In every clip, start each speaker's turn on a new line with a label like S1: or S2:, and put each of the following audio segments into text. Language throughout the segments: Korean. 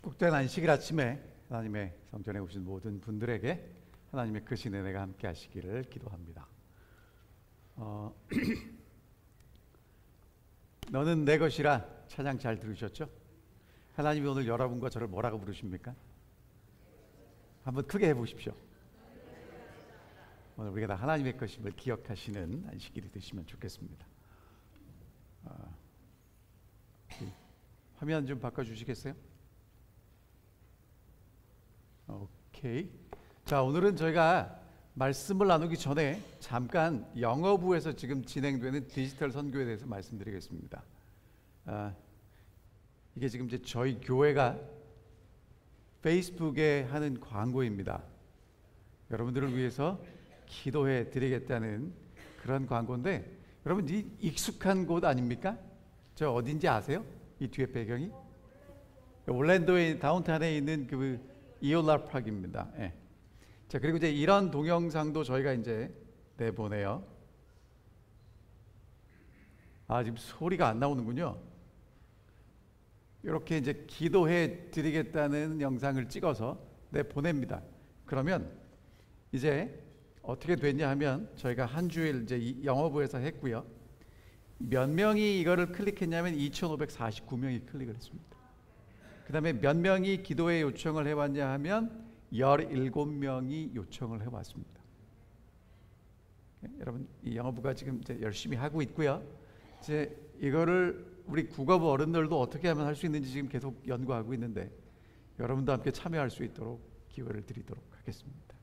S1: 축복된 안식일 아침에 하나님의 성전에 오신 모든 분들에게 하나님의 크신 은혜가 함께 하시기를 기도합니다. 너는 내 것이라 찬양 잘 들으셨죠? 하나님이 오늘 여러분과 저를 뭐라고 부르십니까? 한번 크게 해보십시오. 오늘 우리가 다 하나님의 것임을 기억하시는 안식일이 되시면 좋겠습니다. 화면 좀 바꿔주시겠어요? 오케이. 자, 오늘은 저희가 말씀을 나누기 전에 잠깐 영어부에서 지금 진행되는 디지털 선교에 대해서 말씀드리겠습니다. 이게 지금 이제 저희 교회가 페이스북에 하는 광고입니다. 여러분들을 위해서 기도해 드리겠다는 그런 광고인데, 여러분 이 익숙한 곳 아닙니까? 저 어딘지 아세요? 이 뒤에 배경이 올랜도의 다운타운에 있는 그 이올라 파크입니다. 예. 자, 그리고 이제 이런 동영상도 저희가 이제 내보내요. 지금 소리가 안 나오는군요. 이렇게 이제 기도해 드리겠다는 영상을 찍어서 내보냅니다. 그러면 이제 어떻게 됐냐 하면 저희가 한 주일 이제 영어부에서 했고요. 몇 명이 이거를 클릭했냐면 2,549명이 클릭을 했습니다. 그 다음에 몇 명이 기도회 요청을 해왔냐 하면 17명이 요청을 해왔습니다. 여러분, 이 영어부가 지금 이제 열심히 하고 있고요. 이제 이거를 우리 국어부 어른들도 어떻게 하면 할 수 있는지 지금 계속 연구하고 있는데, 여러분도 함께 참여할 수 있도록 기회를 드리도록 하겠습니다.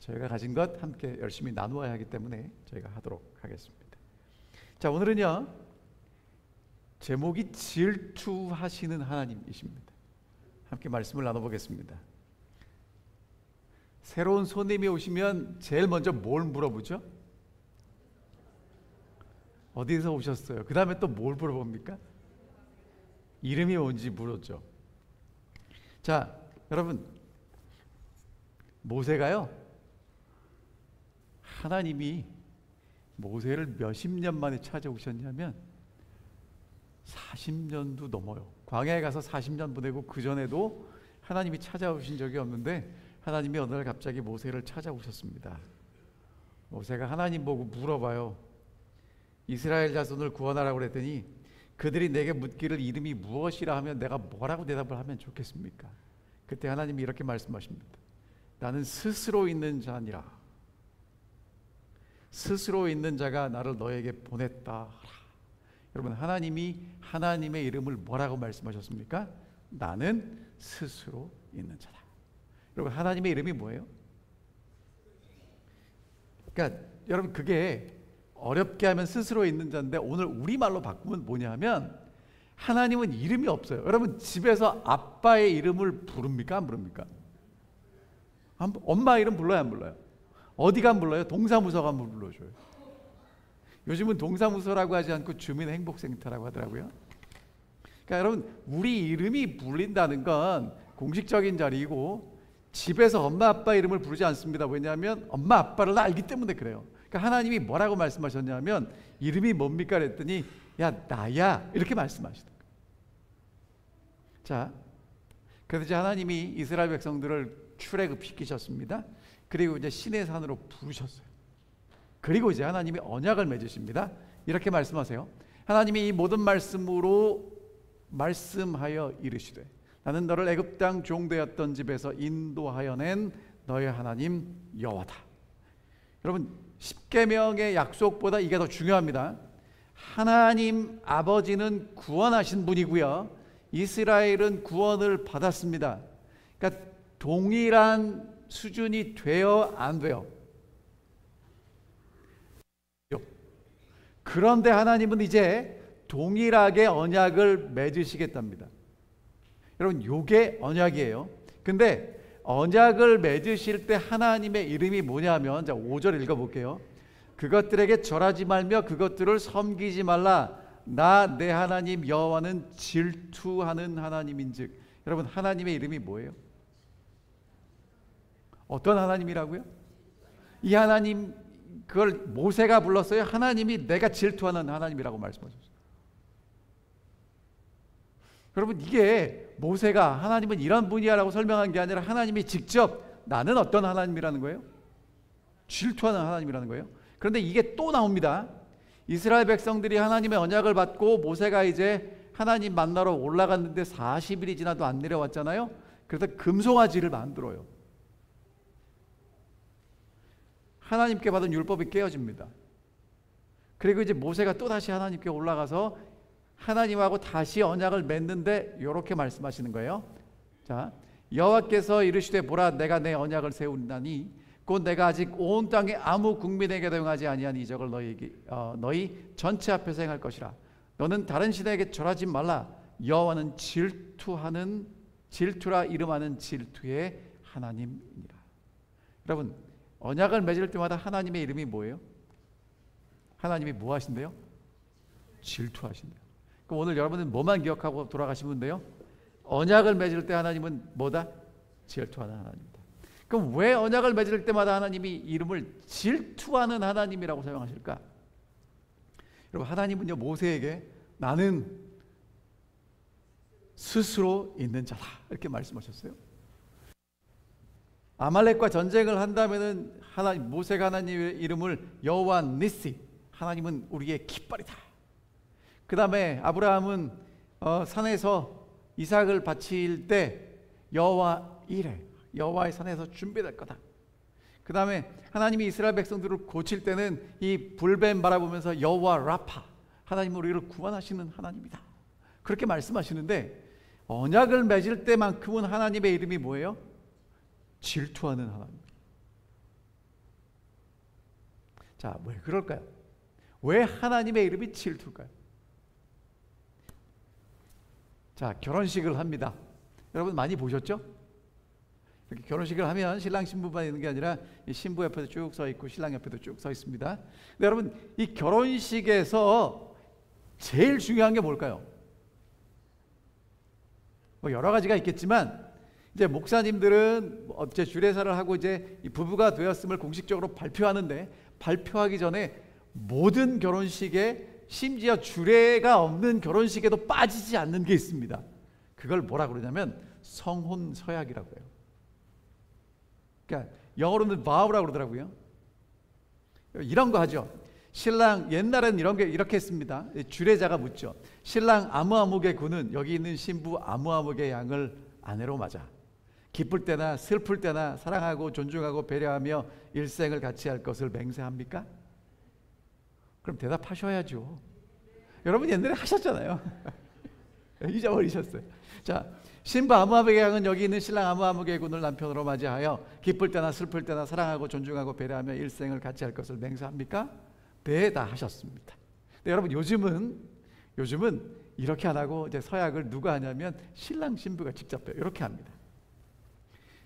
S1: 저희가 가진 것 함께 열심히 나누어야 하기 때문에 저희가 하도록 하겠습니다. 자, 오늘은요, 제목이 질투하시는 하나님이십니다. 함께 말씀을 나눠보겠습니다. 새로운 손님이 오시면 제일 먼저 뭘 물어보죠? 어디서 오셨어요? 그 다음에 또 뭘 물어봅니까? 이름이 뭔지 물었죠. 자, 여러분, 모세가요, 하나님이 모세를 몇십 년 만에 찾아오셨냐면 40년도 넘어요. 광야에 가서 40년 보내고 그 전에도 하나님이 찾아오신 적이 없는데, 하나님이 어느 날 갑자기 모세를 찾아오셨습니다. 모세가 하나님 보고 물어봐요. 이스라엘 자손을 구원하라고 그랬더니 그들이 내게 묻기를 이름이 무엇이라 하면 내가 뭐라고 대답을 하면 좋겠습니까? 그때 하나님이 이렇게 말씀하십니다. 나는 스스로 있는 자니라. 스스로 있는 자가 나를 너에게 보냈다 하라. 여러분, 하나님이 하나님의 이름을 뭐라고 말씀하셨습니까? 나는 스스로 있는 자다. 여러분, 하나님의 이름이 뭐예요? 그러니까 여러분, 그게 어렵게 하면 스스로 있는 자인데, 오늘 우리말로 바꾸면 뭐냐 하면 하나님은 이름이 없어요. 여러분, 집에서 아빠의 이름을 부릅니까? 안 부릅니까? 엄마 이름 불러요? 안 불러요? 어디가 안 불러요? 동사무소가 안 불러줘요. 요즘은 동사무소라고 하지 않고 주민행복센터라고 하더라고요. 그러니까 여러분, 우리 이름이 불린다는 건 공식적인 자리이고, 집에서 엄마 아빠 이름을 부르지 않습니다. 왜냐하면 엄마 아빠를 알기 때문에 그래요. 그러니까 하나님이 뭐라고 말씀하셨냐면 이름이 뭡니까? 그랬더니 야, 나야, 이렇게 말씀하시더라고요. 자, 그래서 이제 하나님이 이스라엘 백성들을 출애굽시키셨습니다. 그리고 이제 시내 산으로 부르셨어요. 그리고 이제 하나님이 언약을 맺으십니다. 이렇게 말씀하세요. 하나님이 이 모든 말씀으로 말씀하여 이르시되 나는 너를 애굽 땅 종되었던 집에서 인도하여 낸 너의 하나님 여호와다. 여러분, 십계명의 약속보다 이게 더 중요합니다. 하나님 아버지는 구원하신 분이고요, 이스라엘은 구원을 받았습니다. 그러니까 동일한 수준이 돼요, 안 돼요? 그런데 하나님은 이제 동일하게 언약을 맺으시겠답니다. 여러분, 요게 언약이에요. 근데 언약을 맺으실 때 하나님의 이름이 뭐냐면, 자, 5절 읽어볼게요. 그것들에게 절하지 말며 그것들을 섬기지 말라. 나 내 하나님 여호와는 질투하는 하나님인즉. 여러분, 하나님의 이름이 뭐예요? 어떤 하나님이라고요? 이 하나님, 그걸 모세가 불렀어요. 하나님이 내가 질투하는 하나님이라고 말씀하셨어요. 여러분, 이게 모세가 하나님은 이런 분이야라고 설명한 게 아니라 하나님이 직접 나는 어떤 하나님이라는 거예요? 질투하는 하나님이라는 거예요. 그런데 이게 또 나옵니다. 이스라엘 백성들이 하나님의 언약을 받고 모세가 이제 하나님 만나러 올라갔는데 40일이 지나도 안 내려왔잖아요. 그래서 금송아지를 만들어요. 하나님께 받은 율법이 깨어집니다. 그리고 이제 모세가 또다시 하나님께 올라가서 하나님하고 다시 언약을 맺는데 이렇게 말씀하시는 거예요. 자, 여호와께서 이르시되 보라, 내가 내 언약을 세우나니 곧 내가 아직 온 땅에 아무 국민에게도 행하지 아니한 이적을 너희 전체 앞에서 행할 것이라. 너는 다른 신에게 절하지 말라. 여호와는 질투라 이름하는 질투의 하나님이니라. 여러분, 언약을 맺을 때마다 하나님의 이름이 뭐예요? 하나님이 뭐 하신대요? 질투하신대요. 그럼 오늘 여러분은 뭐만 기억하고 돌아가시면 돼요? 언약을 맺을 때 하나님은 뭐다? 질투하는 하나님이다. 그럼 왜 언약을 맺을 때마다 하나님이 이름을 질투하는 하나님이라고 사용하실까? 여러분, 하나님은요, 모세에게 나는 스스로 있는 자다 이렇게 말씀하셨어요. 아말렉과 전쟁을 한다면은 모세가 하나님의 이름을 여호와 니시, 하나님은 우리의 깃발이다. 그 다음에 아브라함은 산에서 이삭을 바칠 때 여호와 이레, 여호와의 산에서 준비될 거다. 그 다음에 하나님이 이스라엘 백성들을 고칠 때는 이 불뱀 바라보면서 여호와 라파, 하나님은 우리를 구원하시는 하나님이다. 그렇게 말씀하시는데 언약을 맺을 때만큼은 하나님의 이름이 뭐예요? 질투하는 하나님. 자, 왜 그럴까요? 왜 하나님의 이름이 질투일까요? 자, 결혼식을 합니다. 여러분 많이 보셨죠? 이렇게 결혼식을 하면 신랑 신부만 있는 게 아니라 신부 옆에도 쭉 서 있고 신랑 옆에도 쭉 서 있습니다. 근데 여러분, 이 결혼식에서 제일 중요한 게 뭘까요? 뭐 여러 가지가 있겠지만 이제 목사님들은 이제 주례사를 하고 이제 부부가 되었음을 공식적으로 발표하는데, 발표하기 전에 모든 결혼식에, 심지어 주례가 없는 결혼식에도 빠지지 않는 게 있습니다. 그걸 뭐라 그러냐면 성혼 서약이라고 해요. 그러니까 영어로는 vow라고 그러더라고요. 이런 거 하죠. 신랑, 옛날에는 이런 게 이렇게 했습니다. 주례자가 묻죠. 신랑 아무아무개 군은 여기 있는 신부 아무아무개 양을 아내로 맞아 기쁠 때나 슬플 때나 사랑하고 존중하고 배려하며 일생을 같이 할 것을 맹세합니까? 그럼 대답하셔야죠. 여러분 옛날에 하셨잖아요. 잊어버리셨어요. 자, 신부 아무아무개 양은 여기 있는 신랑 아무아무개 군을 남편으로 맞이하여 기쁠 때나 슬플 때나 사랑하고 존중하고 배려하며 일생을 같이 할 것을 맹세합니까? 네, 다 하셨습니다. 근데 여러분 요즘은 이렇게 안 하고 이제 서약을 누가 하냐면 신랑 신부가 직접 해요. 이렇게 합니다.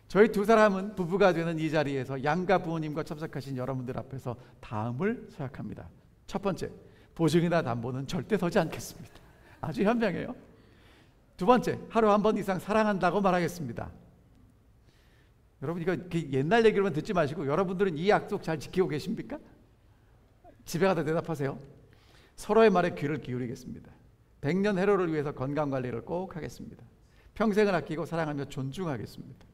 S1: 저희 두 사람은 부부가 되는 이 자리에서 양가 부모님과 참석하신 여러분들 앞에서 다음을 서약합니다. 첫 번째, 보증이나 담보는 절대 서지 않겠습니다. 아주 현명해요. 두 번째, 하루 한 번 이상 사랑한다고 말하겠습니다. 여러분 이거 옛날 얘기로만 듣지 마시고 여러분들은 이 약속 잘 지키고 계십니까? 집에 가서 대답하세요. 서로의 말에 귀를 기울이겠습니다. 100년 해로를 위해서 건강관리를 꼭 하겠습니다. 평생을 아끼고 사랑하며 존중하겠습니다.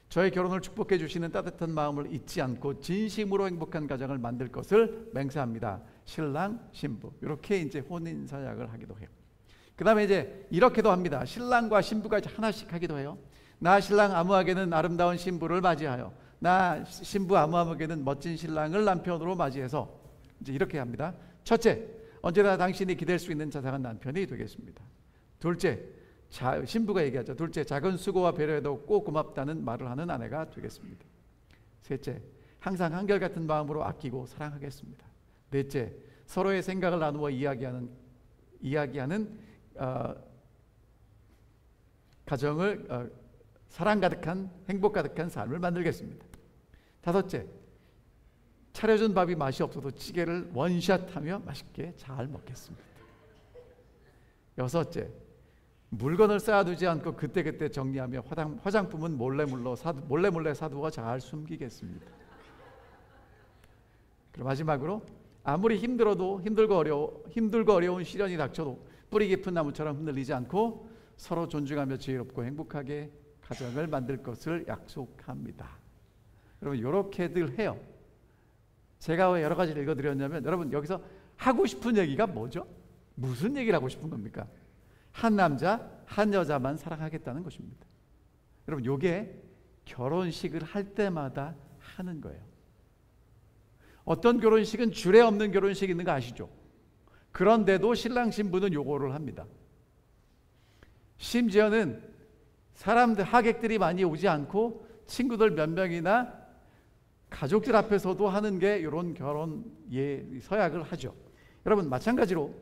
S1: 저의 결혼을 축복해 주시는 따뜻한 마음을 잊지 않고 진심으로 행복한 가정을 만들 것을 맹세합니다. 신랑, 신부. 이렇게 이제 혼인 서약을 하기도 해요. 그 다음에 이제 이렇게도 합니다. 신랑과 신부가 이제 하나씩 하기도 해요. 나 신랑 아무에게는 아름다운 신부를 맞이하여, 나 신부 아무에게는 멋진 신랑을 남편으로 맞이해서 이제 이렇게 합니다. 첫째, 언제나 당신이 기댈 수 있는 자상한 남편이 되겠습니다. 둘째, 신부가 얘기하죠. 둘째, 작은 수고와 배려에도 꼭 고맙다는 말을 하는 아내가 되겠습니다. 셋째, 항상 한결같은 마음으로 아끼고 사랑하겠습니다. 넷째, 서로의 생각을 나누어 이야기하는 가정을 사랑 가득한, 행복 가득한 삶을 만들겠습니다. 다섯째, 차려준 밥이 맛이 없어도 찌개를 원샷하며 맛있게 잘 먹겠습니다. 여섯째, 물건을 쌓아두지 않고 그때그때 정리하며 화장품은 몰래 사두어 잘 숨기겠습니다. 그리고 마지막으로 아무리 힘들고 어려운 시련이 닥쳐도 뿌리 깊은 나무처럼 흔들리지 않고 서로 존중하며 지혜롭고 행복하게 가정을 만들 것을 약속합니다. 여러분 이렇게들 해요. 제가 왜 여러 가지를 읽어드렸냐면 여러분 여기서 하고 싶은 얘기가 뭐죠? 무슨 얘기를 하고 싶은 겁니까? 한 남자 한 여자만 사랑하겠다는 것입니다. 여러분 요게 결혼식을 할 때마다 하는 거예요. 어떤 결혼식은 주례 없는 결혼식이 있는 거 아시죠? 그런데도 신랑 신부는 요거를 합니다. 심지어는 사람들 하객들이 많이 오지 않고 친구들 몇 명이나 가족들 앞에서도 하는 게 이런 결혼 서약을 하죠. 여러분 마찬가지로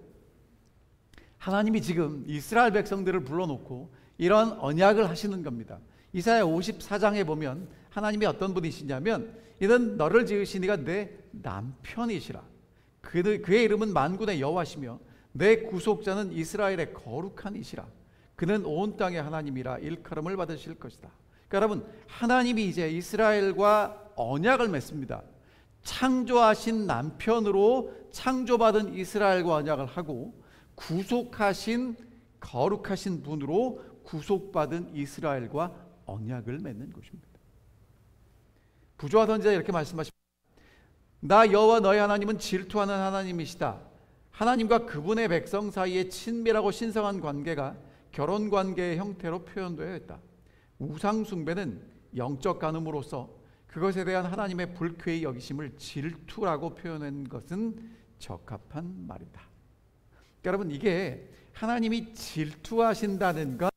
S1: 하나님이 지금 이스라엘 백성들을 불러놓고 이런 언약을 하시는 겁니다. 이사야 54장에 보면 하나님이 어떤 분이시냐면 이는 너를 지으신 이가 내 남편이시라. 그의 이름은 만군의 여호와시며 내 구속자는 이스라엘의 거룩한 이시라. 그는 온 땅의 하나님이라 일컬음을 받으실 것이다. 그러니까 여러분 하나님이 이제 이스라엘과 언약을 맺습니다. 창조하신 남편으로 창조받은 이스라엘과 언약을 하고 구속하신 거룩하신 분으로 구속받은 이스라엘과 언약을 맺는 것입니다. 부조와 선지자 이렇게 말씀하십니다. 나 여호와 너희 하나님은 질투하는 하나님이시다. 하나님과 그분의 백성 사이에 친밀하고 신성한 관계가 결혼 관계의 형태로 표현되어 있다. 우상 숭배는 영적 간음으로서 그것에 대한 하나님의 불쾌히 여기심을 질투라고 표현한 것은 적합한 말이다. 여러분 이게 하나님이 질투하신다는 건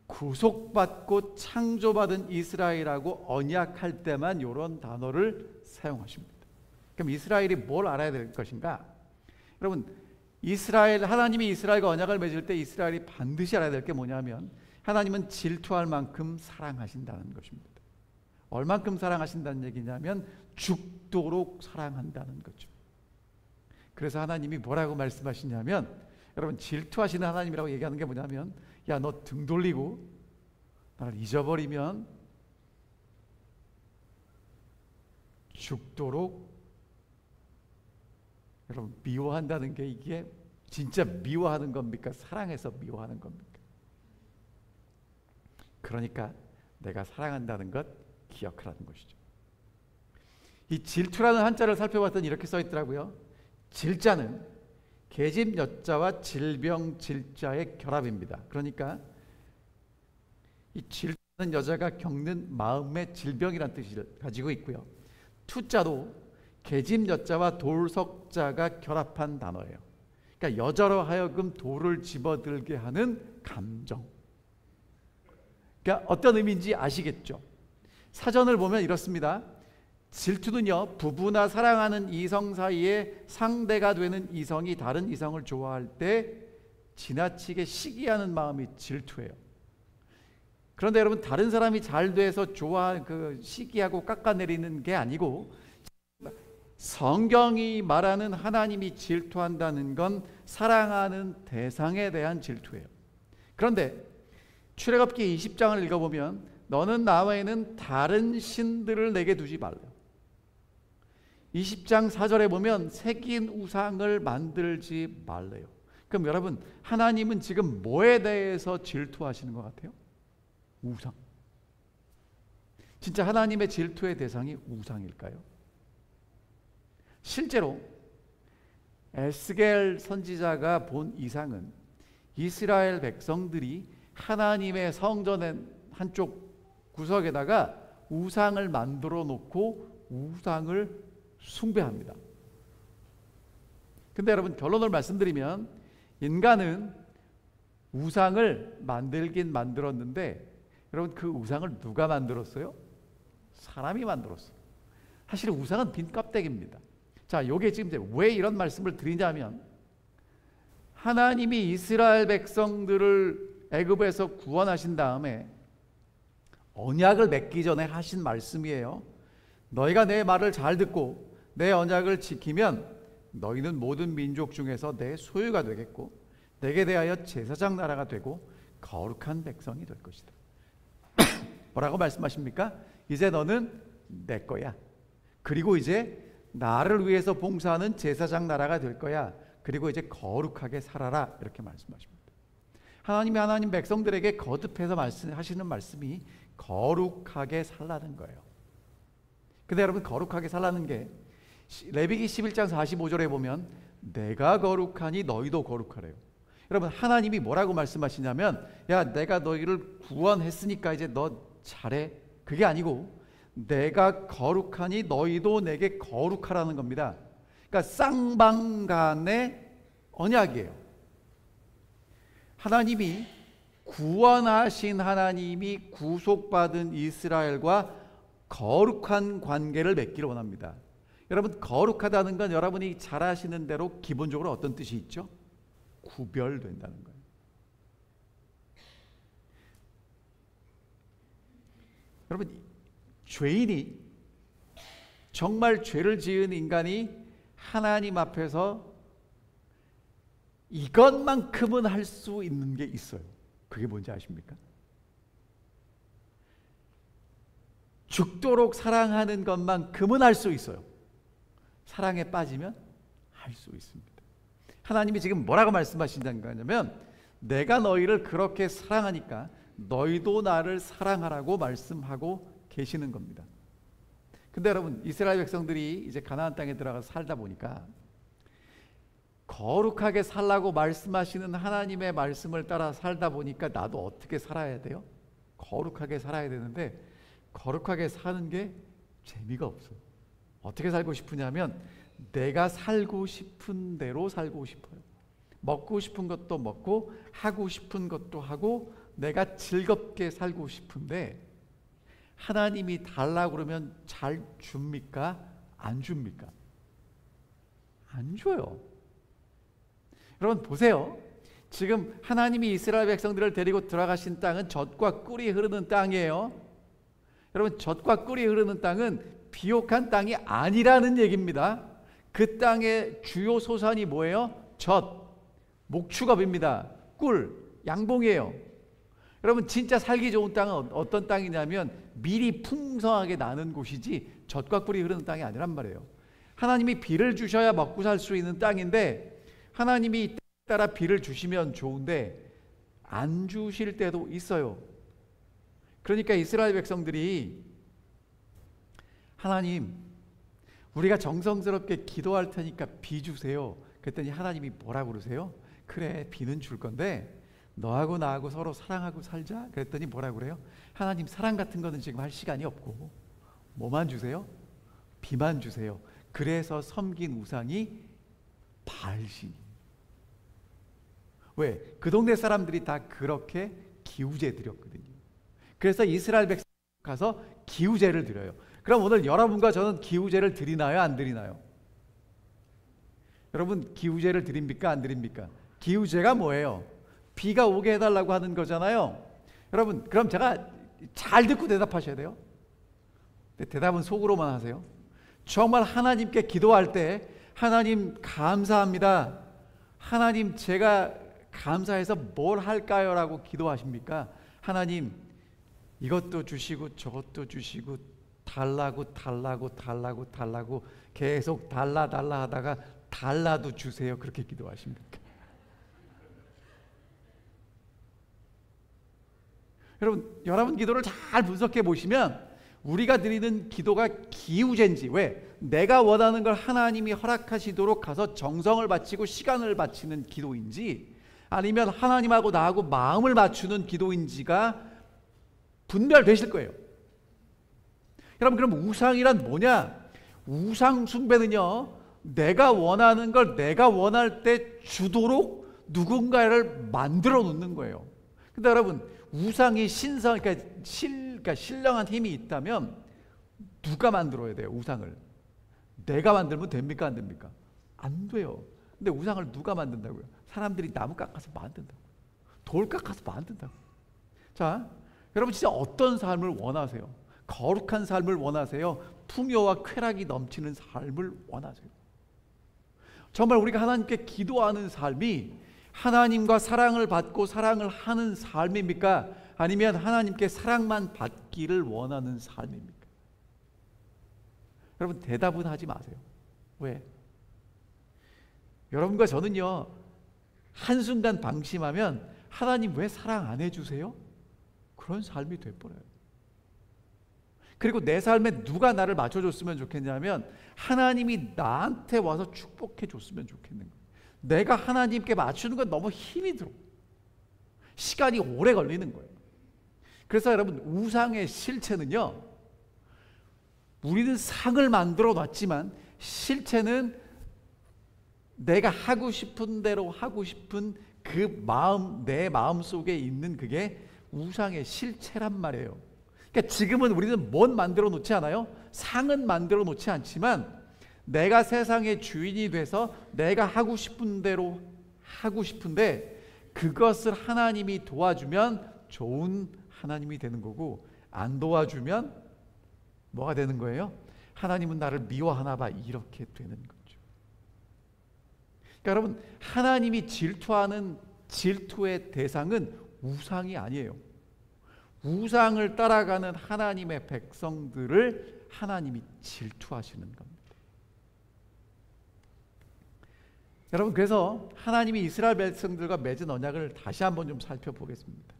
S1: 구속받고 창조받은 이스라엘하고 언약할 때만 이런 단어를 사용하십니다. 그럼 이스라엘이 뭘 알아야 될 것인가? 여러분 하나님이 이스라엘과 언약을 맺을 때 이스라엘이 반드시 알아야 될 게 뭐냐면 하나님은 질투할 만큼 사랑하신다는 것입니다. 얼만큼 사랑하신다는 얘기냐면 죽도록 사랑한다는 거죠. 그래서 하나님이 뭐라고 말씀하시냐면 여러분 질투하시는 하나님이라고 얘기하는 게 뭐냐면 야 너 등 돌리고 나를 잊어버리면 죽도록 여러분 미워한다는 게 이게 진짜 미워하는 겁니까? 사랑해서 미워하는 겁니까? 그러니까 내가 사랑한다는 것 기억하라는 것이죠. 이 질투라는 한자를 살펴봤더니 이렇게 써 있더라고요. 질자는 계집 여자와 질병 질자의 결합입니다. 그러니까 이 질자는 여자가 겪는 마음의 질병이라는 뜻을 가지고 있고요. 투자도 계집 여자와 돌석자가 결합한 단어예요. 그러니까 여자로 하여금 돌을 집어들게 하는 감정. 그러니까 어떤 의미인지 아시겠죠? 사전을 보면 이렇습니다. 질투는요, 부부나 사랑하는 이성 사이에 상대가 되는 이성이 다른 이성을 좋아할 때 지나치게 시기하는 마음이 질투예요. 그런데 여러분 다른 사람이 잘 돼서 시기하고 깎아내리는 게 아니고 성경이 말하는 하나님이 질투한다는 건 사랑하는 대상에 대한 질투예요. 그런데 출애굽기 20장을 읽어보면 너는 나 외에는 다른 신들을 내게 두지 말라. 20장 4절에 보면 새긴 우상을 만들지 말래요. 그럼 여러분 하나님은 지금 뭐에 대해서 질투하시는 것 같아요? 우상. 진짜 하나님의 질투의 대상이 우상일까요? 실제로 에스겔 선지자가 본 이상은 이스라엘 백성들이 하나님의 성전의 한쪽 구석에다가 우상을 만들어 놓고 우상을 숭배합니다. 근데 여러분 결론을 말씀드리면 인간은 우상을 만들긴 만들었는데 여러분 그 우상을 누가 만들었어요? 사람이 만들었어요. 사실 우상은 빈 껍데기입니다. 자, 요게 지금 이제 왜 이런 말씀을 드리냐면 하나님이 이스라엘 백성들을 애굽에서 구원하신 다음에 언약을 맺기 전에 하신 말씀이에요. 너희가 내 말을 잘 듣고 내 언약을 지키면 너희는 모든 민족 중에서 내 소유가 되겠고 내게 대하여 제사장 나라가 되고 거룩한 백성이 될 것이다. 뭐라고 말씀하십니까? 이제 너는 내 거야. 그리고 이제 나를 위해서 봉사하는 제사장 나라가 될 거야. 그리고 이제 거룩하게 살아라. 이렇게 말씀하십니다. 하나님이 하나님 백성들에게 거듭해서 하시는 말씀이 거룩하게 살라는 거예요. 근데 여러분, 거룩하게 살라는 게 레위기 11장 45절에 보면 내가 거룩하니 너희도 거룩하래요. 여러분, 하나님이 뭐라고 말씀하시냐면, 야, 내가 너희를 구원했으니까 이제 너 잘해, 그게 아니고 내가 거룩하니 너희도 내게 거룩하라는 겁니다. 그러니까 쌍방간의 언약이에요. 하나님이, 구원하신 하나님이 구속받은 이스라엘과 거룩한 관계를 맺기를 원합니다. 여러분, 거룩하다는 건 여러분이 잘 아시는 대로 기본적으로 어떤 뜻이 있죠? 구별된다는 거예요. 여러분, 죄인이, 정말 죄를 지은 인간이 하나님 앞에서 이것만큼은 할 수 있는 게 있어요. 그게 뭔지 아십니까? 죽도록 사랑하는 것만큼은 할 수 있어요. 사랑에 빠지면 할 수 있습니다. 하나님이 지금 뭐라고 말씀하신다는 거냐면, 내가 너희를 그렇게 사랑하니까 너희도 나를 사랑하라고 말씀하고 계시는 겁니다. 근데 여러분, 이스라엘 백성들이 이제 가나안 땅에 들어가서 살다 보니까 거룩하게 살라고 말씀하시는 하나님의 말씀을 따라 살다 보니까 나도 어떻게 살아야 돼요? 거룩하게 살아야 되는데 거룩하게 사는 게 재미가 없어요. 어떻게 살고 싶으냐면 내가 살고 싶은 대로 살고 싶어요. 먹고 싶은 것도 먹고 하고 싶은 것도 하고 내가 즐겁게 살고 싶은데, 하나님이 달라고 그러면 잘 줍니까? 안 줍니까? 안 줘요. 여러분 보세요. 지금 하나님이 이스라엘 백성들을 데리고 들어가신 땅은 젖과 꿀이 흐르는 땅이에요. 여러분, 젖과 꿀이 흐르는 땅은 비옥한 땅이 아니라는 얘기입니다. 그 땅의 주요 소산이 뭐예요? 젖, 목축업입니다. 꿀, 양봉이에요. 여러분, 진짜 살기 좋은 땅은 어떤 땅이냐면 밀이 풍성하게 나는 곳이지 젖과 꿀이 흐르는 땅이 아니란 말이에요. 하나님이 비를 주셔야 먹고 살 수 있는 땅인데, 하나님이 때에 따라 비를 주시면 좋은데 안 주실 때도 있어요. 그러니까 이스라엘 백성들이, 하나님, 우리가 정성스럽게 기도할 테니까 비 주세요. 그랬더니 하나님이 뭐라고 그러세요? 그래, 비는 줄 건데 너하고 나하고 서로 사랑하고 살자. 그랬더니 뭐라고 그래요? 하나님, 사랑 같은 거는 지금 할 시간이 없고 뭐만 주세요? 비만 주세요. 그래서 섬긴 우상이 바알신이. 왜? 그 동네 사람들이 다 그렇게 기우제 드렸거든요. 그래서 이스라엘 백성 가서 기우제를 드려요. 그럼 오늘 여러분과 저는 기우제를 드리나요? 안 드리나요? 여러분, 기우제를 드립니까? 안 드립니까? 기우제가 뭐예요? 비가 오게 해달라고 하는 거잖아요. 여러분, 그럼 제가 잘 듣고 대답하셔야 돼요. 대답은 속으로만 하세요. 정말 하나님께 기도할 때, 하나님 감사합니다, 하나님 제가 감사해서 뭘 할까요? 라고 기도하십니까? 하나님, 이것도 주시고 저것도 주시고 달라고 계속 달라 하다가 달라도 주세요, 그렇게 기도하십니까? 여러분 기도를 잘 분석해 보시면 우리가 드리는 기도가 기우제인지, 왜? 내가 원하는 걸 하나님이 허락하시도록 가서 정성을 바치고 시간을 바치는 기도인지, 아니면 하나님하고 나하고 마음을 맞추는 기도인지가 분별되실 거예요. 여러분, 그럼 우상이란 뭐냐? 우상 숭배는요, 내가 원하는 걸 내가 원할 때 주도록 누군가를 만들어 놓는 거예요. 근데 여러분, 우상이 그러니까 신령한 힘이 있다면 누가 만들어야 돼요? 우상을 내가 만들면 됩니까? 안 됩니까? 안 돼요. 근데 우상을 누가 만든다고요? 사람들이 나무 깎아서 만든다고, 돌 깎아서 만든다고. 자, 여러분, 진짜 어떤 삶을 원하세요? 거룩한 삶을 원하세요? 풍요와 쾌락이 넘치는 삶을 원하세요? 정말 우리가 하나님께 기도하는 삶이 하나님과 사랑을 받고 사랑을 하는 삶입니까? 아니면 하나님께 사랑만 받기를 원하는 삶입니까? 여러분, 대답은 하지 마세요. 왜? 여러분과 저는요, 한순간 방심하면 하나님 왜 사랑 안 해주세요? 그런 삶이 돼버려요. 그리고 내 삶에 누가 나를 맞춰줬으면 좋겠냐면 하나님이 나한테 와서 축복해 줬으면 좋겠는 거예요. 내가 하나님께 맞추는 건 너무 힘이 들어. 시간이 오래 걸리는 거예요. 그래서 여러분, 우상의 실체는요, 우리는 상을 만들어 놨지만 실체는 내가 하고 싶은 대로 하고 싶은 그 마음, 내 마음 속에 있는 그게 우상의 실체란 말이에요. 그러니까 지금은 우리는 뭔 만들어 놓지 않아요? 상은 만들어 놓지 않지만 내가 세상의 주인이 돼서 내가 하고 싶은 대로 하고 싶은데, 그것을 하나님이 도와주면 좋은 하나님이 되는 거고, 안 도와주면 뭐가 되는 거예요? 하나님은 나를 미워하나 봐, 이렇게 되는 거죠. 그러니까 여러분, 하나님이 질투하는 질투의 대상은 우상이 아니에요. 우상을 따라가는 하나님의 백성들을 하나님이 질투하시는 겁니다. 여러분, 그래서 하나님이 이스라엘 백성들과 맺은 언약을 다시 한번 좀 살펴보겠습니다.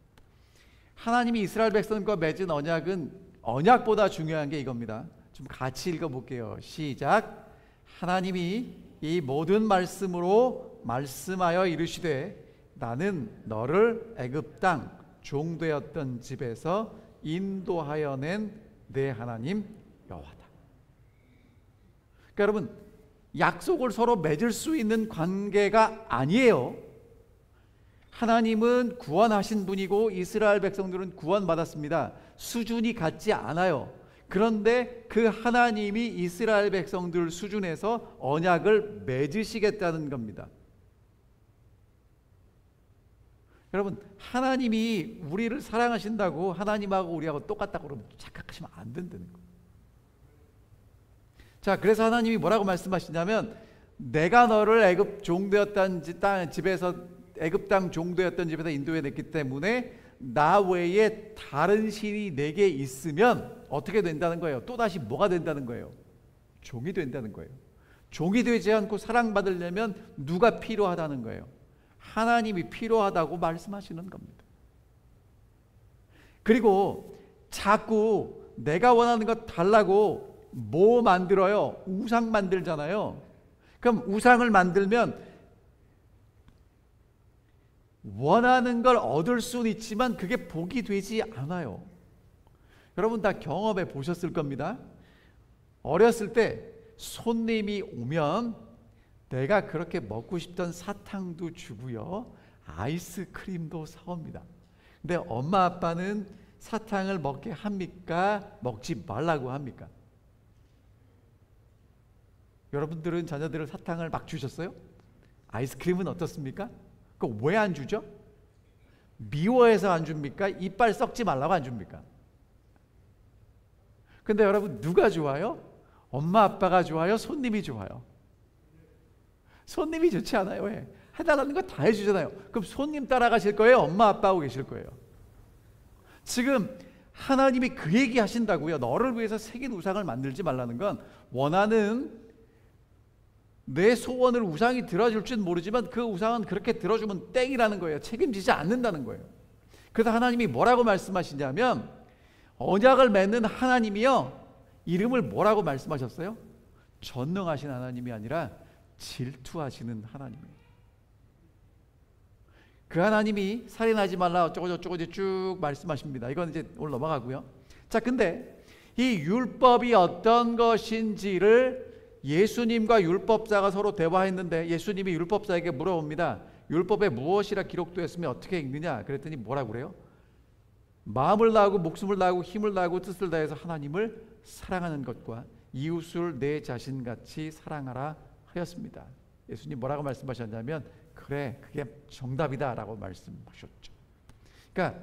S1: 하나님이 이스라엘 백성과 맺은 언약은, 언약보다 중요한 게 이겁니다. 좀 같이 읽어볼게요. 시작. 하나님이 이 모든 말씀으로 말씀하여 이르시되 나는 너를 애굽 땅 종되었던 집에서 인도하여 낸 내 하나님 여호와다. 그러니까 여러분, 약속을 서로 맺을 수 있는 관계가 아니에요. 하나님은 구원하신 분이고 이스라엘 백성들은 구원받았습니다. 수준이 같지 않아요. 그런데 그 하나님이 이스라엘 백성들 수준에서 언약을 맺으시겠다는 겁니다. 여러분, 하나님이 우리를 사랑하신다고 하나님하고 우리하고 똑같다고 그러면 착각하시면 안 된다는 거예요. 자, 그래서 하나님이 뭐라고 말씀하시냐면, 내가 너를 애굽 종되었던 집에서, 애굽 땅 종되었던 집에서 인도해 냈기 때문에 나 외에 다른 신이 내게 있으면 어떻게 된다는 거예요? 또다시 뭐가 된다는 거예요? 종이 된다는 거예요. 종이 되지 않고 사랑받으려면 누가 필요하다는 거예요? 하나님이 필요하다고 말씀하시는 겁니다. 그리고 자꾸 내가 원하는 것 달라고 뭐 만들어요? 우상 만들잖아요. 그럼 우상을 만들면 원하는 걸 얻을 수는 있지만 그게 복이 되지 않아요. 여러분 다 경험해 보셨을 겁니다. 어렸을 때 손님이 오면 내가 그렇게 먹고 싶던 사탕도 주고요, 아이스크림도 사옵니다. 근데 엄마 아빠는 사탕을 먹게 합니까? 먹지 말라고 합니까? 여러분들은 자녀들을 사탕을 막 주셨어요? 아이스크림은 어떻습니까? 그거 왜 안 주죠? 미워해서 안 줍니까? 이빨 썩지 말라고 안 줍니까? 근데 여러분, 누가 좋아요? 엄마 아빠가 좋아요? 손님이 좋아요? 손님이 좋지 않아요. 왜? 해달라는 거 다 해주잖아요. 그럼 손님 따라가실 거예요? 엄마 아빠하고 계실 거예요? 지금 하나님이 그 얘기 하신다고요. 너를 위해서 새긴 우상을 만들지 말라는 건, 원하는 내 소원을 우상이 들어줄 줄 모르지만 그 우상은 그렇게 들어주면 땡이라는 거예요. 책임지지 않는다는 거예요. 그래서 하나님이 뭐라고 말씀하시냐면, 언약을 맺는 하나님이요, 이름을 뭐라고 말씀하셨어요? 전능하신 하나님이 아니라 질투하시는 하나님이에요. 그 하나님이 살인하지 말라 어쩌고저쩌고 이제 쭉 말씀하십니다. 이건 이제 오늘 넘어가고요. 자, 근데 이 율법이 어떤 것인지를 예수님과 율법사가 서로 대화했는데, 예수님이 율법사에게 물어봅니다. 율법에 무엇이라 기록되었으면 어떻게 읽느냐? 그랬더니 뭐라고 그래요? 마음을 다하고 목숨을 다하고 힘을 다하고 뜻을 다해서 하나님을 사랑하는 것과 이웃을 내 자신같이 사랑하라 하였습니다. 예수님 뭐라고 말씀하셨냐면, 그래, 그게 정답이다 라고 말씀하셨죠. 그러니까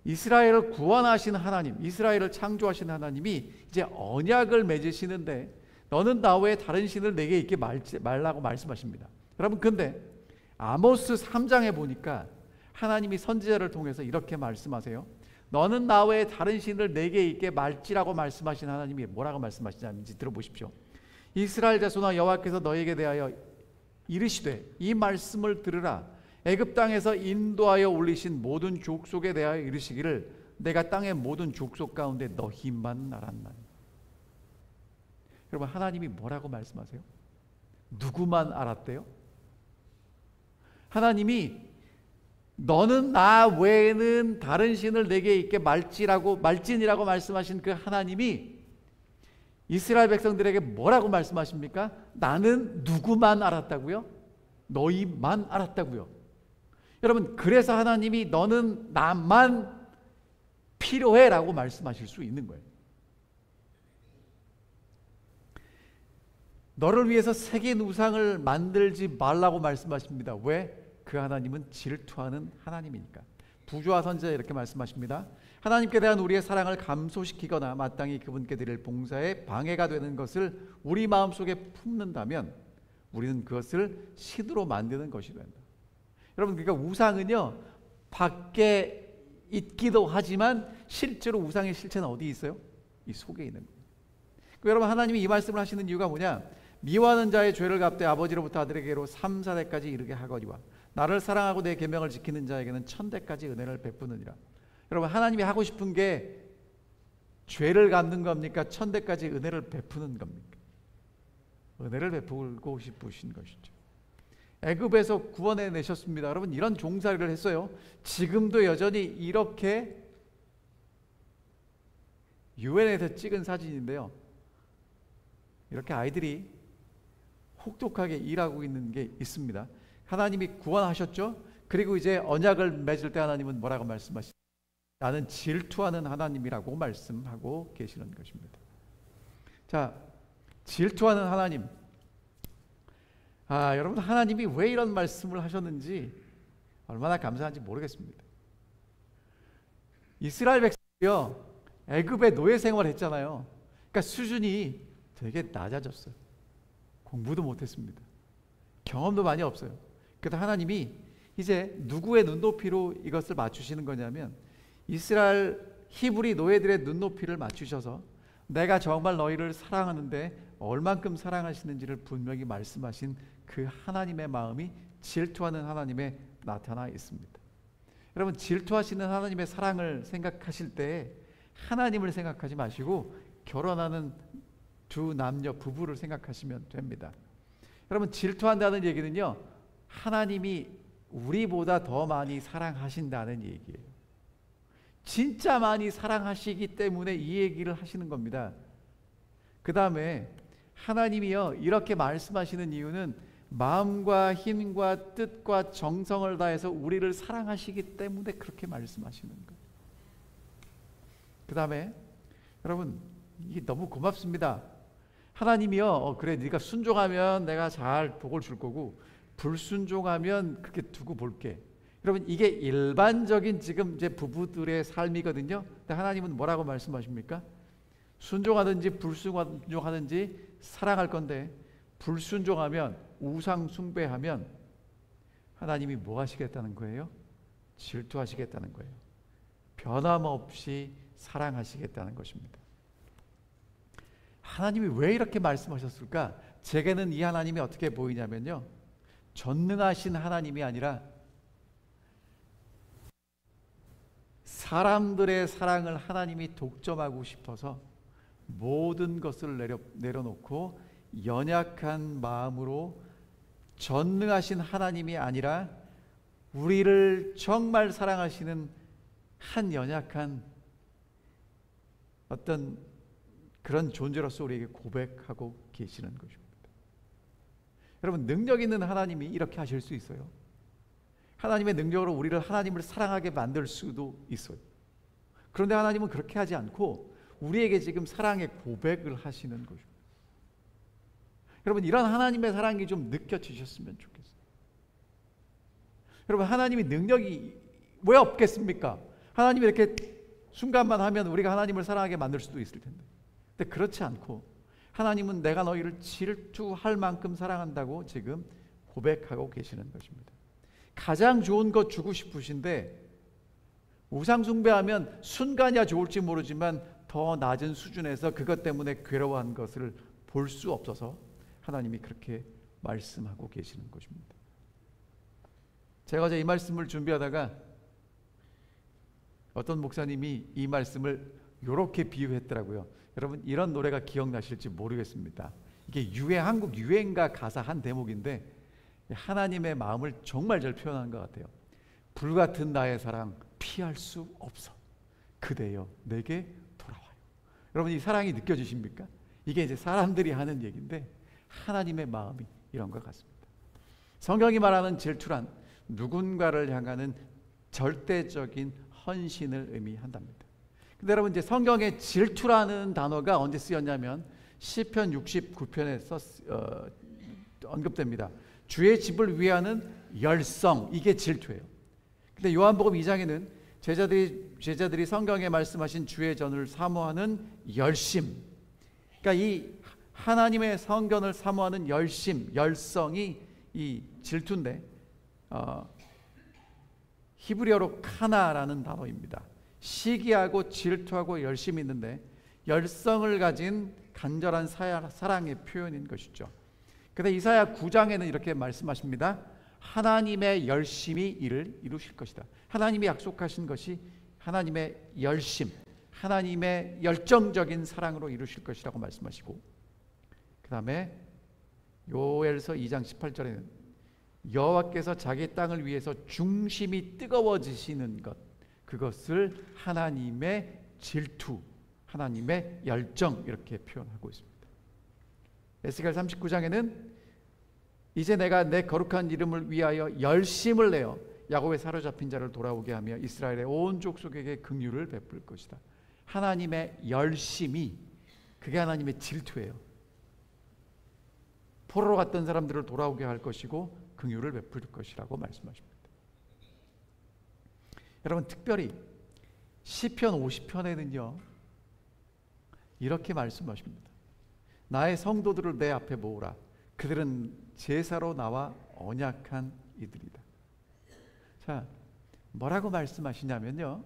S1: 이스라엘을 구원하신 하나님, 이스라엘을 창조하신 하나님이 이제 언약을 맺으시는데, 너는 나 외에 다른 신을 내게 있게 말라고 말씀하십니다. 여러분, 근데 아모스 3장에 보니까 하나님이 선지자를 통해서 이렇게 말씀하세요. 너는 나 외에 다른 신을 내게 있게 말지라고 말씀하신 하나님이 뭐라고 말씀하시는지 들어보십시오. 이스라엘 자손아, 여호와께서 너에게 대하여 이르시되 이 말씀을 들으라. 애굽 땅에서 인도하여 올리신 모든 족속에 대하여 이르시기를 내가 땅의 모든 족속 가운데 너희만 알았나니. 여러분, 하나님이 뭐라고 말씀하세요? 누구만 알았대요? 하나님이 너는 나 외에는 다른 신을 내게 있게 말진이라고 말씀하신 그 하나님이 이스라엘 백성들에게 뭐라고 말씀하십니까? 나는 누구만 알았다고요? 너희만 알았다고요. 여러분, 그래서 하나님이 너는 나만 필요해 라고 말씀하실 수 있는 거예요. 너를 위해서 새긴 우상을 만들지 말라고 말씀하십니다. 왜? 그 하나님은 질투하는 하나님이니까. 부조와 선지자 이렇게 말씀하십니다. 하나님께 대한 우리의 사랑을 감소시키거나 마땅히 그분께 드릴 봉사에 방해가 되는 것을 우리 마음속에 품는다면 우리는 그것을 신으로 만드는 것이 된다. 여러분, 그러니까 우상은요, 밖에 있기도 하지만 실제로 우상의 실체는 어디 있어요? 이 속에 있는 거예요. 여러분, 하나님이 이 말씀을 하시는 이유가 뭐냐? 미워하는 자의 죄를 갚되 아버지로부터 아들에게로 3, 4대까지 이르게 하거니와 나를 사랑하고 내 계명을 지키는 자에게는 1000대까지 은혜를 베푸느니라. 여러분, 하나님이 하고 싶은 게 죄를 갚는 겁니까? 1000대까지 은혜를 베푸는 겁니까? 은혜를 베풀고 싶으신 것이죠. 애굽에서 구원해 내셨습니다. 여러분, 이런 종살이를 했어요. 지금도 여전히 이렇게 유엔에서 찍은 사진인데요, 이렇게 아이들이 혹독하게 일하고 있는 게 있습니다. 하나님이 구원하셨죠? 그리고 이제 언약을 맺을 때 하나님은 뭐라고 말씀하시죠? 나는 질투하는 하나님이라고 말씀하고 계시는 것입니다. 자, 질투하는 하나님. 여러분, 하나님이 왜 이런 말씀을 하셨는지 얼마나 감사한지 모르겠습니다. 이스라엘 백성이요, 애굽의 노예 생활을 했잖아요. 그러니까 수준이 되게 낮아졌어요. 공부도 못했습니다. 경험도 많이 없어요. 그래서 하나님이 이제 누구의 눈높이로 이것을 맞추시는 거냐면 이스라엘 히브리 노예들의 눈높이를 맞추셔서 내가 정말 너희를 사랑하는데 얼만큼 사랑하시는지를 분명히 말씀하신 그 하나님의 마음이 질투하는 하나님에 나타나 있습니다. 여러분, 질투하시는 하나님의 사랑을 생각하실 때 하나님을 생각하지 마시고 결혼하는 두 남녀 부부를 생각하시면 됩니다. 여러분, 질투한다는 얘기는요, 하나님이 우리보다 더 많이 사랑하신다는 얘기예요. 진짜 많이 사랑하시기 때문에 이 얘기를 하시는 겁니다. 그 다음에 하나님이요, 이렇게 말씀하시는 이유는 마음과 힘과 뜻과 정성을 다해서 우리를 사랑하시기 때문에 그렇게 말씀하시는 거예요. 그 다음에 여러분, 이게 너무 고맙습니다. 하나님이요, 그래 네가 순종하면 내가 잘 복을 줄 거고 불순종하면 그렇게 두고 볼게. 여러분, 이게 일반적인 지금 이제 부부들의 삶이거든요. 근데 하나님은 뭐라고 말씀하십니까? 순종하든지 불순종하든지 사랑할 건데 불순종하면, 우상 숭배하면 하나님이 뭐 하시겠다는 거예요? 질투하시겠다는 거예요. 변함없이 사랑하시겠다는 것입니다. 하나님이 왜 이렇게 말씀하셨을까? 제게는 이 하나님이 어떻게 보이냐면요, 전능하신 하나님이 아니라 사람들의 사랑을 하나님이 독점하고 싶어서 모든 것을 내려놓고 연약한 마음으로 전능하신 하나님이 아니라 우리를 정말 사랑하시는 한 연약한 어떤 그런 존재로서 우리에게 고백하고 계시는 것입니다. 여러분, 능력 있는 하나님이 이렇게 하실 수 있어요. 하나님의 능력으로 우리를 하나님을 사랑하게 만들 수도 있어요. 그런데 하나님은 그렇게 하지 않고 우리에게 지금 사랑의 고백을 하시는 것입니다. 여러분, 이런 하나님의 사랑이 좀 느껴지셨으면 좋겠어요. 여러분, 하나님이 능력이 왜 없겠습니까? 하나님이 이렇게 순간만 하면 우리가 하나님을 사랑하게 만들 수도 있을 텐데. 근데 그렇지 않고 하나님은 내가 너희를 질투할 만큼 사랑한다고 지금 고백하고 계시는 것입니다. 가장 좋은 것 주고 싶으신데 우상 숭배하면 순간이야 좋을지 모르지만 더 낮은 수준에서 그것 때문에 괴로워한 것을 볼 수 없어서 하나님이 그렇게 말씀하고 계시는 것입니다. 제가 어제 이 말씀을 준비하다가 어떤 목사님이 이 말씀을 이렇게 비유했더라고요. 여러분 이런 노래가 기억나실지 모르겠습니다. 이게 한국 유행가 가사 한 대목인데 하나님의 마음을 정말 잘 표현한 것 같아요. 불같은 나의 사랑 피할 수 없어 그대여 내게 돌아와요. 여러분 이 사랑이 느껴지십니까? 이게 이제 사람들이 하는 얘기인데 하나님의 마음이 이런 것 같습니다. 성경이 말하는 질투란 누군가를 향하는 절대적인 헌신을 의미한답니다. 근데 여러분 이제 성경에 질투라는 단어가 언제 쓰였냐면 시편 69편에서 언급됩니다. 주의 집을 위하는 열성, 이게 질투예요. 근데 요한복음 2장에는 제자들이 성경에 말씀하신 주의 전을 사모하는 열심, 그러니까 이 하나님의 성전을 사모하는 열성이 이 질투인데 히브리어로 카나라는 단어입니다. 시기하고 질투하고 열심이 있는데 열성을 가진 간절한 사랑의 표현인 것이죠. 그런데 이사야 9장에는 이렇게 말씀하십니다. 하나님의 열심이 이를 이루실 것이다. 하나님이 약속하신 것이 하나님의 열심, 하나님의 열정적인 사랑으로 이루실 것이라고 말씀하시고, 그 다음에 요엘서 2장 18절에는 여호와께서 자기 땅을 위해서 중심이 뜨거워지시는 것, 그것을 하나님의 질투, 하나님의 열정 이렇게 표현하고 있습니다. 에스겔 39장에는 이제 내가 내 거룩한 이름을 위하여 열심을 내어 야곱의 사로잡힌 자를 돌아오게 하며 이스라엘의 온 족속에게 긍휼을 베풀 것이다. 하나님의 열심이 그게 하나님의 질투예요. 포로로 갔던 사람들을 돌아오게 할 것이고 긍휼을 베풀 것이라고 말씀하십니다. 여러분 특별히 시편 50편에는요 이렇게 말씀하십니다. 나의 성도들을 내 앞에 모으라. 그들은 제사로 나와 언약한 이들이다. 자, 뭐라고 말씀하시냐면요,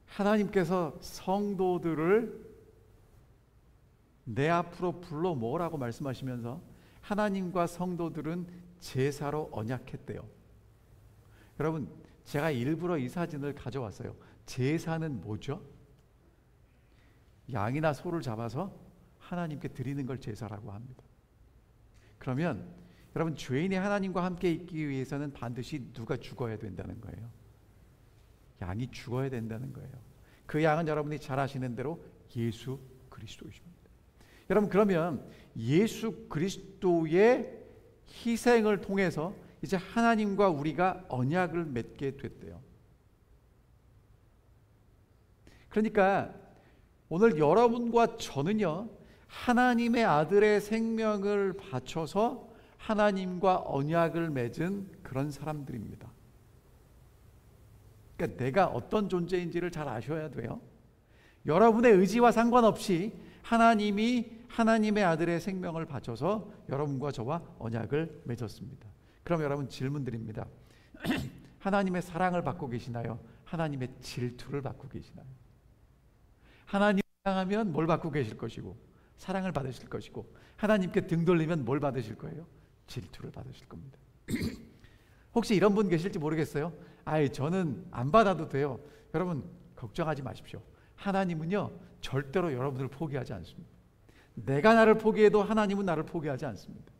S1: 하나님께서 성도들을 내 앞으로 불러 모으라고 말씀하시면서 하나님과 성도들은 제사로 언약했대요. 여러분 제가 일부러 이 사진을 가져왔어요. 제사는 뭐죠? 양이나 소를 잡아서 하나님께 드리는 걸 제사라고 합니다. 그러면 여러분 죄인이 하나님과 함께 있기 위해서는 반드시 누가 죽어야 된다는 거예요. 양이 죽어야 된다는 거예요. 그 양은 여러분이 잘 아시는 대로 예수 그리스도이십니다. 여러분 그러면 예수 그리스도의 희생을 통해서 이제 하나님과 우리가 언약을 맺게 됐대요. 그러니까 오늘 여러분과 저는요 하나님의 아들의 생명을 바쳐서 하나님과 언약을 맺은 그런 사람들입니다. 그러니까 내가 어떤 존재인지를 잘 아셔야 돼요. 여러분의 의지와 상관없이 하나님이 하나님의 아들의 생명을 바쳐서 여러분과 저와 언약을 맺었습니다. 그럼 여러분 질문 드립니다. 하나님의 사랑을 받고 계시나요? 하나님의 질투를 받고 계시나요? 하나님을 사랑하면 뭘 받고 계실 것이고 사랑을 받으실 것이고, 하나님께 등 돌리면 뭘 받으실 거예요? 질투를 받으실 겁니다. 혹시 이런 분 계실지 모르겠어요. 저는 안 받아도 돼요. 여러분 걱정하지 마십시오. 하나님은요 절대로 여러분을 포기하지 않습니다. 내가 나를 포기해도 하나님은 나를 포기하지 않습니다.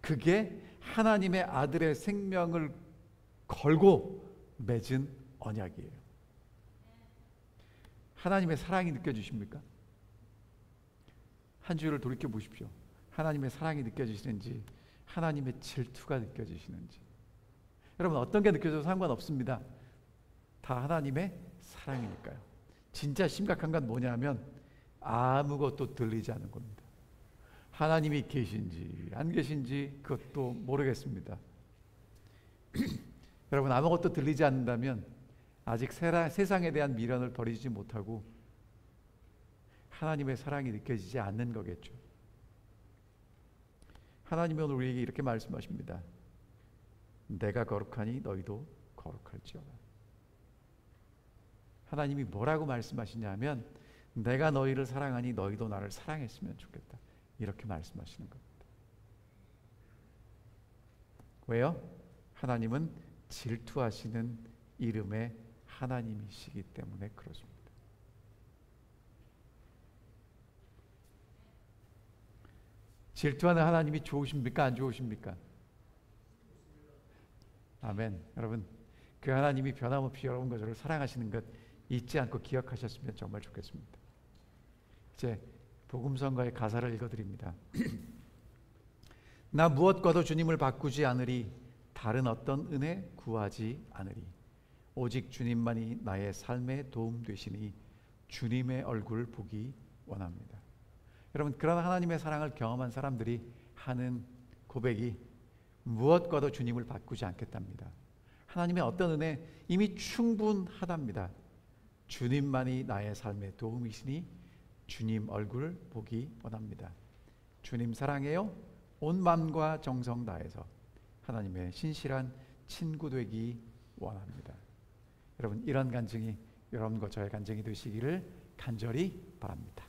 S1: 그게 하나님의 아들의 생명을 걸고 맺은 언약이에요. 하나님의 사랑이 느껴지십니까? 한 주를 돌이켜 보십시오. 하나님의 사랑이 느껴지시는지, 하나님의 질투가 느껴지시는지. 여러분 어떤 게 느껴져도 상관없습니다. 다 하나님의 사랑이니까요. 진짜 심각한 건 뭐냐면 아무것도 들리지 않는 겁니다. 하나님이 계신지 안 계신지 그것도 모르겠습니다. 여러분 아무것도 들리지 않는다면 아직 세상에 대한 미련을 버리지 못하고 하나님의 사랑이 느껴지지 않는 거겠죠. 하나님이 오늘 우리에게 이렇게 말씀하십니다. 내가 거룩하니 너희도 거룩할지어다. 하나님이 뭐라고 말씀하시냐면 내가 너희를 사랑하니 너희도 나를 사랑했으면 좋겠다. 이렇게 말씀하시는 겁니다. 왜요? 하나님은 질투하시는 이름의 하나님이시기 때문에 그렇습니다. 질투하는 하나님이 좋으십니까? 안 좋으십니까? 아멘. 여러분, 그 하나님이 변함없이 여러분 것을 사랑하시는 것 잊지 않고 기억하셨으면 정말 좋겠습니다. 이제 복음성가의 가사를 읽어드립니다. 나 무엇과도 주님을 바꾸지 않으리. 다른 어떤 은혜 구하지 않으리. 오직 주님만이 나의 삶에 도움 되시니 주님의 얼굴 보기 원합니다. 여러분, 그런 하나님의 사랑을 경험한 사람들이 하는 고백이 무엇과도 주님을 바꾸지 않겠답니다. 하나님의 어떤 은혜 이미 충분하답니다. 주님만이 나의 삶에 도움이시니 주님 얼굴 보기 원합니다. 주님 사랑해요. 온 마음과 정성 다해서 하나님의 신실한 친구 되기 원합니다. 여러분, 이런 간증이 여러분과 저의 간증이 되시기를 간절히 바랍니다.